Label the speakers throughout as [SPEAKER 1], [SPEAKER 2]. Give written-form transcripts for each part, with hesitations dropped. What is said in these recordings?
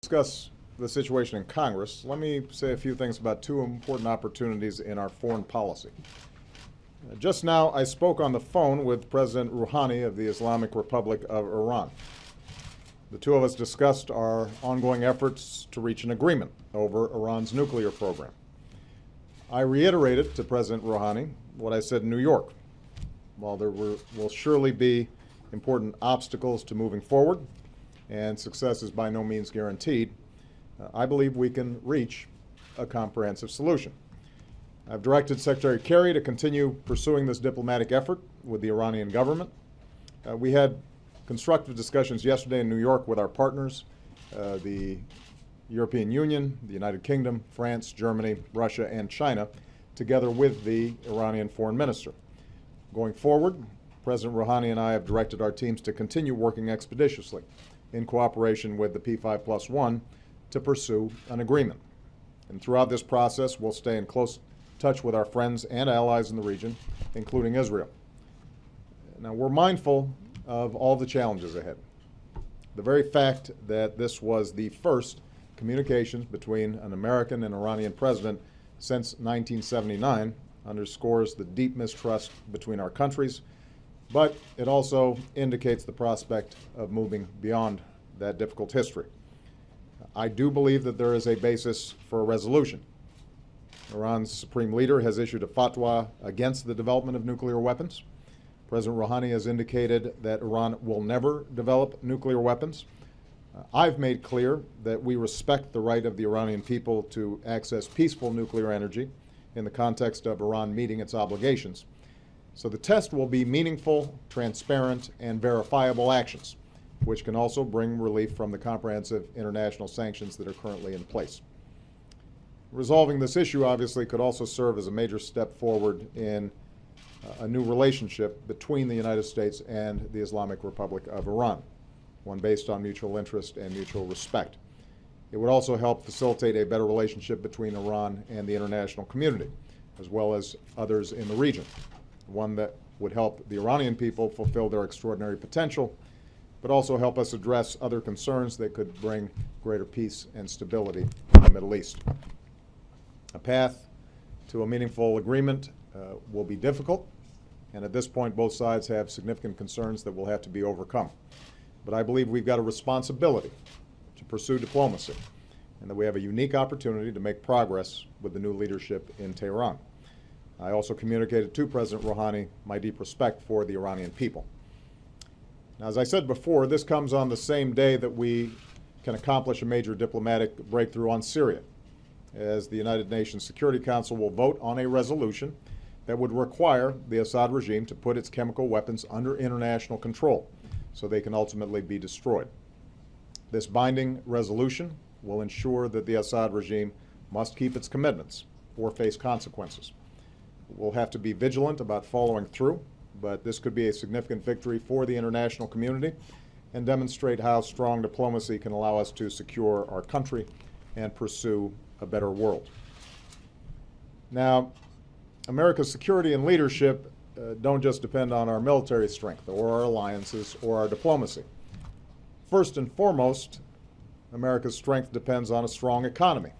[SPEAKER 1] Discuss the situation in Congress, let me say a few things about two important opportunities in our foreign policy. Just now, I spoke on the phone with President Rouhani of the Islamic Republic of Iran. The two of us discussed our ongoing efforts to reach an agreement over Iran's nuclear program. I reiterated to President Rouhani what I said in New York. While there will surely be important obstacles to moving forward, and success is by no means guaranteed, I believe we can reach a comprehensive solution. I've directed Secretary Kerry to continue pursuing this diplomatic effort with the Iranian government. We had constructive discussions yesterday in New York with our partners, the European Union, the United Kingdom, France, Germany, Russia, and China, together with the Iranian foreign minister. Going forward, President Rouhani and I have directed our teams to continue working expeditiously in cooperation with the P5+1 to pursue an agreement. And throughout this process, we'll stay in close touch with our friends and allies in the region, including Israel. Now, we're mindful of all the challenges ahead. The very fact that this was the first communications between an American and Iranian president since 1979 underscores the deep mistrust between our countries, but it also indicates the prospect of moving beyond that difficult history. I do believe that there is a basis for a resolution. Iran's supreme leader has issued a fatwa against the development of nuclear weapons. President Rouhani has indicated that Iran will never develop nuclear weapons. I've made clear that we respect the right of the Iranian people to access peaceful nuclear energy in the context of Iran meeting its obligations. So the test will be meaningful, transparent, and verifiable actions, which can also bring relief from the comprehensive international sanctions that are currently in place. Resolving this issue obviously could also serve as a major step forward in a new relationship between the United States and the Islamic Republic of Iran, one based on mutual interest and mutual respect. It would also help facilitate a better relationship between Iran and the international community, as well as others in the region, one that would help the Iranian people fulfill their extraordinary potential, but also help us address other concerns that could bring greater peace and stability in the Middle East. A path to a meaningful agreement will be difficult, and at this point both sides have significant concerns that will have to be overcome. But I believe we've got a responsibility to pursue diplomacy, and that we have a unique opportunity to make progress with the new leadership in Tehran. I also communicated to President Rouhani my deep respect for the Iranian people. Now, as I said before, this comes on the same day that we can accomplish a major diplomatic breakthrough on Syria, as the United Nations Security Council will vote on a resolution that would require the Assad regime to put its chemical weapons under international control so they can ultimately be destroyed. This binding resolution will ensure that the Assad regime must keep its commitments or face consequences. We'll have to be vigilant about following through, but this could be a significant victory for the international community and demonstrate how strong diplomacy can allow us to secure our country and pursue a better world. Now, America's security and leadership don't just depend on our military strength or our alliances or our diplomacy. First and foremost, America's strength depends on a strong economy,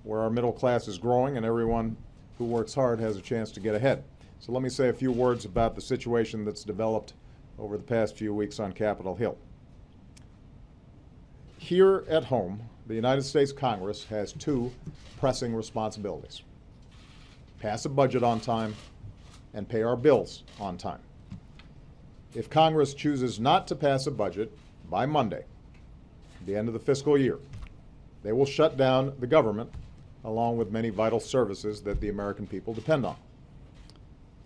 [SPEAKER 1] where our middle class is growing and everyone who works hard has a chance to get ahead. So let me say a few words about the situation that's developed over the past few weeks on Capitol Hill. Here at home, the United States Congress has two pressing responsibilities: pass a budget on time and pay our bills on time. If Congress chooses not to pass a budget by Monday, the end of the fiscal year, they will shut down the government along with many vital services that the American people depend on.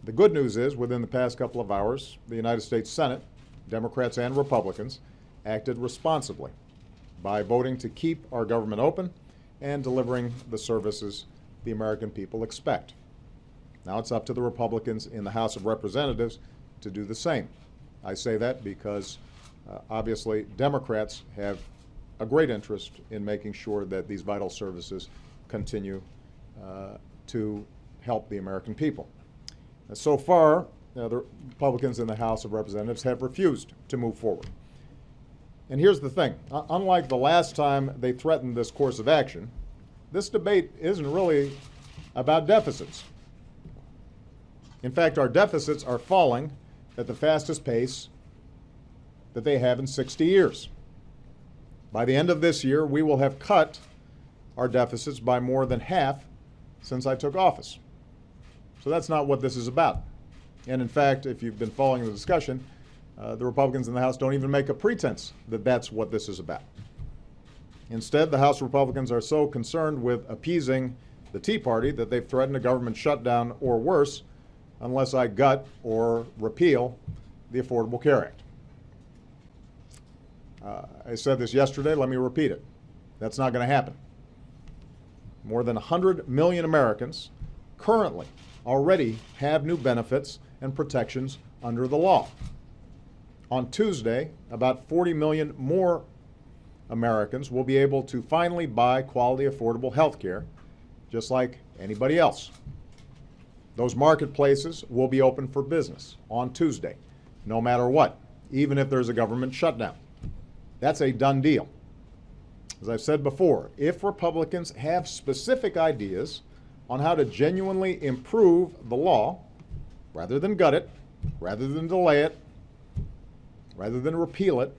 [SPEAKER 1] The good news is, within the past couple of hours, the United States Senate, Democrats and Republicans, acted responsibly by voting to keep our government open and delivering the services the American people expect. Now it's up to the Republicans in the House of Representatives to do the same. I say that because obviously Democrats have a great interest in making sure that these vital services continue to help the American people. So far, the Republicans in the House of Representatives have refused to move forward. And here's the thing, unlike the last time they threatened this course of action, this debate isn't really about deficits. In fact, our deficits are falling at the fastest pace that they have in 60 years. By the end of this year, we will have cut our deficits by more than half since I took office. So that's not what this is about. And in fact, if you've been following the discussion, the Republicans in the House don't even make a pretense that that's what this is about. Instead, the House Republicans are so concerned with appeasing the Tea Party that they've threatened a government shutdown or worse unless I gut or repeal the Affordable Care Act. I said this yesterday, let me repeat it. That's not going to happen. More than 100 million Americans currently already have new benefits and protections under the law. On Tuesday, about 40 million more Americans will be able to finally buy quality, affordable health care, just like anybody else. Those marketplaces will be open for business on Tuesday, no matter what, even if there's a government shutdown. That's a done deal. As I've said before, if Republicans have specific ideas on how to genuinely improve the law, rather than gut it, rather than delay it, rather than repeal it,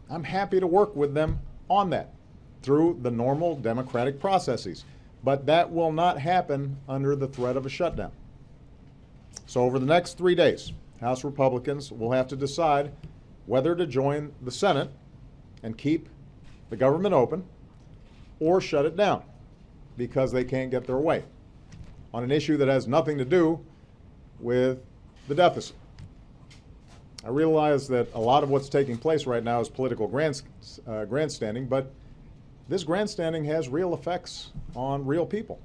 [SPEAKER 1] I'm happy to work with them on that through the normal democratic processes. But that will not happen under the threat of a shutdown. So over the next 3 days, House Republicans will have to decide whether to join the Senate and keep the government open or shut it down because they can't get their way on an issue that has nothing to do with the deficit. I realize that a lot of what's taking place right now is political grandstanding, but this grandstanding has real effects on real people.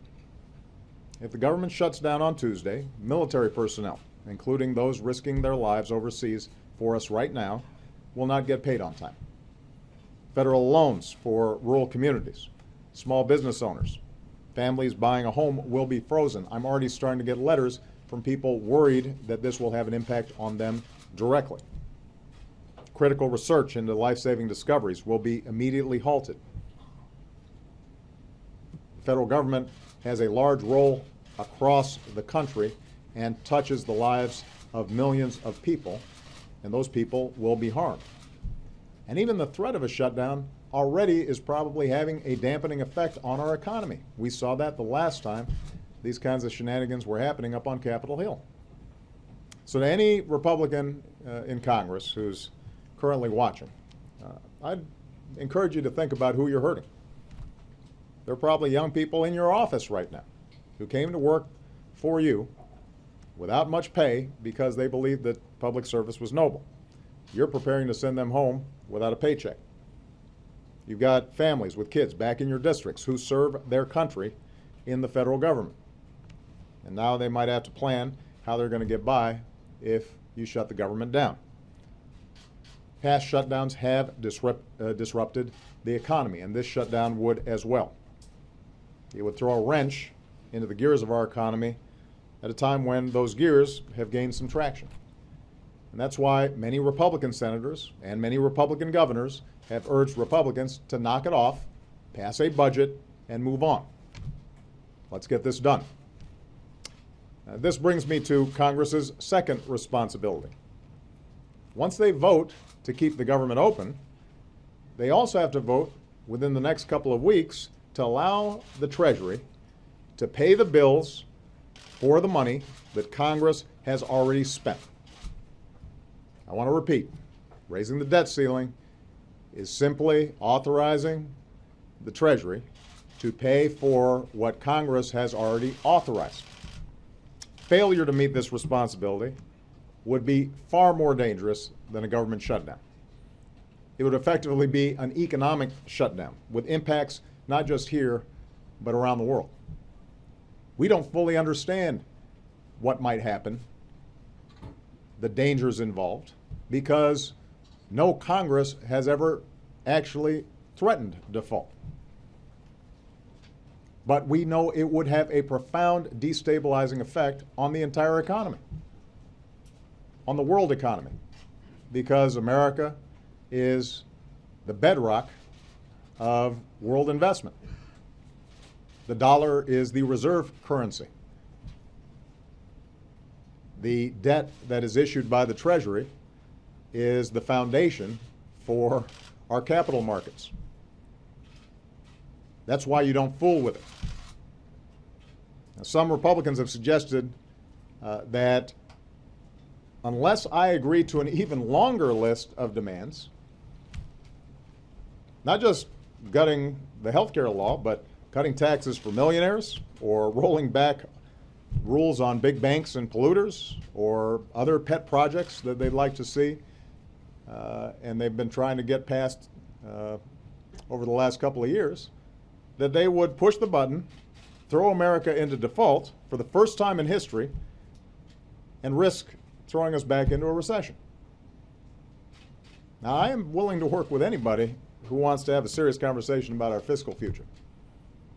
[SPEAKER 1] If the government shuts down on Tuesday, military personnel, including those risking their lives overseas for us right now, will not get paid on time. Federal loans for rural communities, small business owners, families buying a home will be frozen. I'm already starting to get letters from people worried that this will have an impact on them directly. Critical research into life-saving discoveries will be immediately halted. The federal government has a large role across the country and touches the lives of millions of people, and those people will be harmed. And even the threat of a shutdown already is probably having a dampening effect on our economy. We saw that the last time these kinds of shenanigans were happening up on Capitol Hill. So to any Republican in Congress who's currently watching, I'd encourage you to think about who you're hurting. There are probably young people in your office right now who came to work for you without much pay because they believed that public service was noble. You're preparing to send them home without a paycheck. You've got families with kids back in your districts who serve their country in the federal government. And now they might have to plan how they're going to get by if you shut the government down. Past shutdowns have disrupted the economy, and this shutdown would as well. It would throw a wrench into the gears of our economy at a time when those gears have gained some traction. And that's why many Republican senators and many Republican governors have urged Republicans to knock it off, pass a budget, and move on. Let's get this done. This brings me to Congress's second responsibility. Once they vote to keep the government open, they also have to vote within the next couple of weeks to allow the Treasury to pay the bills for the money that Congress has already spent. I want to repeat, raising the debt ceiling is simply authorizing the Treasury to pay for what Congress has already authorized. Failure to meet this responsibility would be far more dangerous than a government shutdown. It would effectively be an economic shutdown with impacts not just here, but around the world. We don't fully understand what might happen, the dangers involved, because no Congress has ever actually threatened default. But we know it would have a profound destabilizing effect on the entire economy, on the world economy, because America is the bedrock of world investment. The dollar is the reserve currency. The debt that is issued by the Treasury is the foundation for our capital markets. That's why you don't fool with it. Now, some Republicans have suggested that unless I agree to an even longer list of demands, not just gutting the health care law, but cutting taxes for millionaires or rolling back rules on big banks and polluters or other pet projects that they'd like to see, and they've been trying to get passed over the last couple of years, that they would push the button, throw America into default for the first time in history, and risk throwing us back into a recession. Now, I am willing to work with anybody who wants to have a serious conversation about our fiscal future.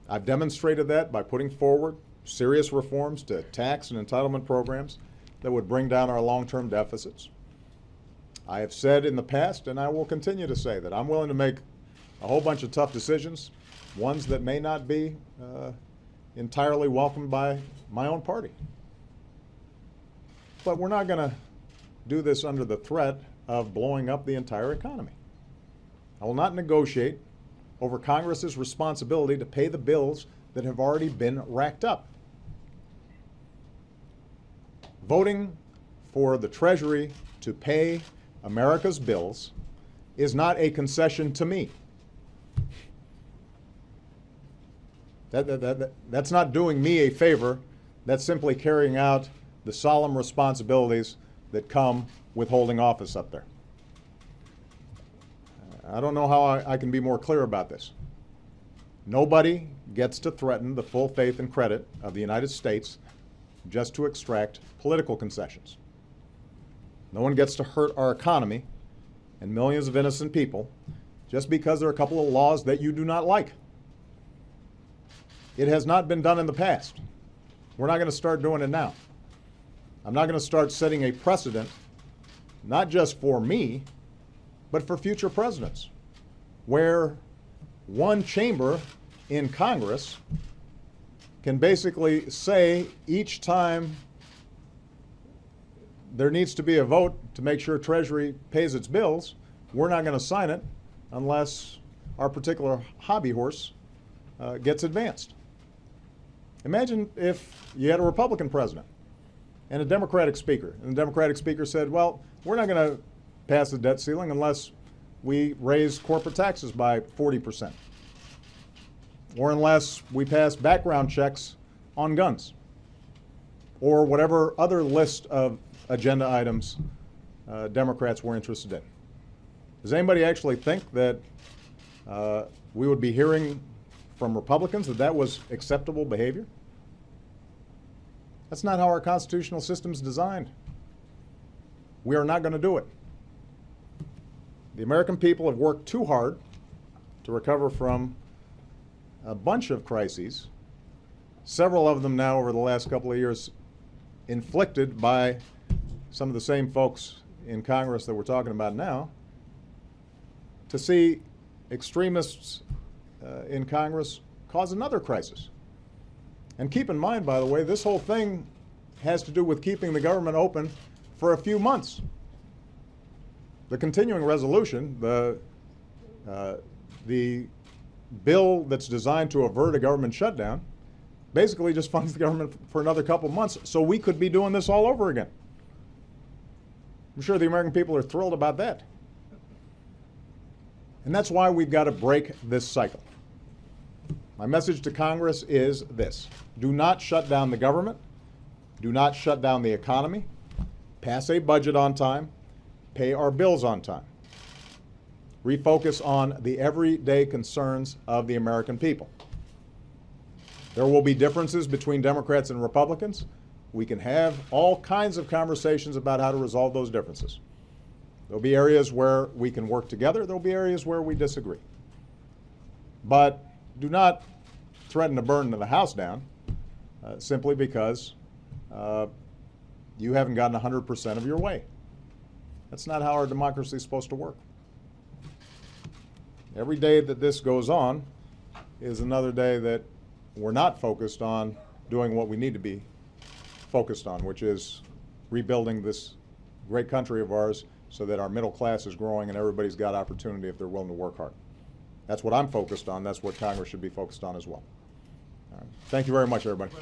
[SPEAKER 1] I've demonstrated that by putting forward serious reforms to tax and entitlement programs that would bring down our long-term deficits. I have said in the past, and I will continue to say, that I'm willing to make a whole bunch of tough decisions, ones that may not be entirely welcomed by my own party. But we're not going to do this under the threat of blowing up the entire economy. I will not negotiate over Congress's responsibility to pay the bills that have already been racked up. Voting for the Treasury to pay America's bills is not a concession to me. That's not doing me a favor. That's simply carrying out the solemn responsibilities that come with holding office up there. I don't know how I can be more clear about this. Nobody gets to threaten the full faith and credit of the United States just to extract political concessions. No one gets to hurt our economy and millions of innocent people just because there are a couple of laws that you do not like. It has not been done in the past. We're not going to start doing it now. I'm not going to start setting a precedent, not just for me, but for future presidents, where one chamber in Congress can basically say each time there needs to be a vote to make sure Treasury pays its bills, we're not going to sign it unless our particular hobby horse gets advanced. Imagine if you had a Republican president and a Democratic speaker, and the Democratic speaker said, well, we're not going to pass the debt ceiling unless we raise corporate taxes by 40%, or unless we pass background checks on guns, or whatever other list of agenda items Democrats were interested in. Does anybody actually think that we would be hearing from Republicans that that was acceptable behavior? That's not how our constitutional system is designed. We are not going to do it. The American people have worked too hard to recover from a bunch of crises, several of them now over the last couple of years inflicted by some of the same folks in Congress that we're talking about now, to see extremists in Congress cause another crisis. And keep in mind, by the way, this whole thing has to do with keeping the government open for a few months. The continuing resolution, the bill that's designed to avert a government shutdown, basically just funds the government for another couple months, so we could be doing this all over again. I'm sure the American people are thrilled about that. And that's why we've got to break this cycle. My message to Congress is this: do not shut down the government, do not shut down the economy, pass a budget on time, pay our bills on time. Refocus on the everyday concerns of the American people. There will be differences between Democrats and Republicans. We can have all kinds of conversations about how to resolve those differences. There'll be areas where we can work together. There'll be areas where we disagree. But do not threaten to burn the house down simply because you haven't gotten 100% of your way. That's not how our democracy is supposed to work. every day that this goes on is another day that we're not focused on doing what we need to be focused on, which is rebuilding this great country of ours so that our middle class is growing and everybody's got opportunity if they're willing to work hard. That's what I'm focused on. That's what Congress should be focused on as well. All right. Thank you very much, everybody.